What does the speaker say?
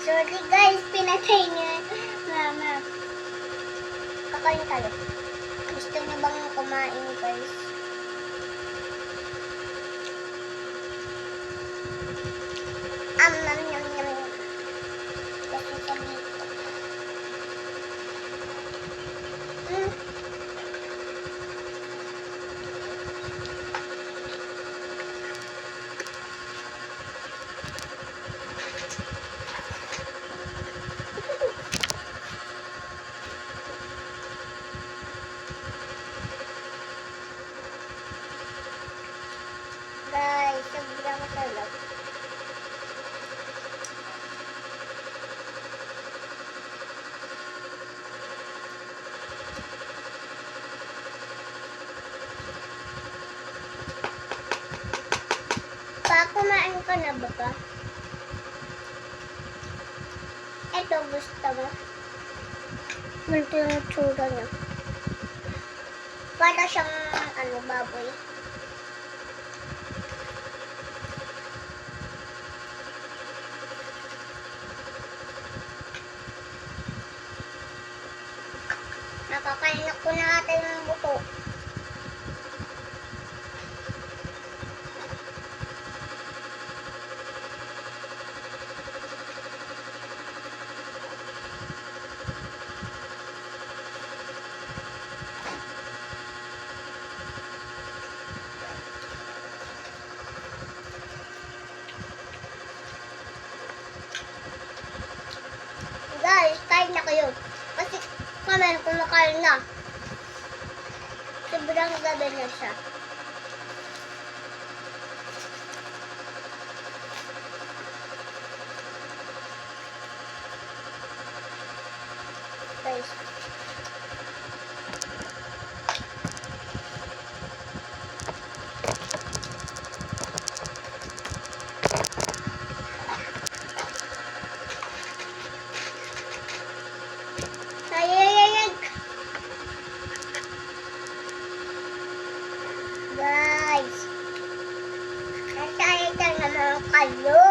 Sorry guys, pinatay niya. Mama. Kakain tayo. Gusto niyo bang kumain guys? Nam nam nam. Kasi sa dito. Guys, sobrang sarap. Kumain ka na ba ka? Ito, gusto mo? Ganito yung tsura niya. Para siyang, baboy. Nakakain ko na ata yung buto. Guys, kain na kayo. Kasi kami kumakain na. Sobrang gabi na siya. Guys. Guys, nasayang naman kayo.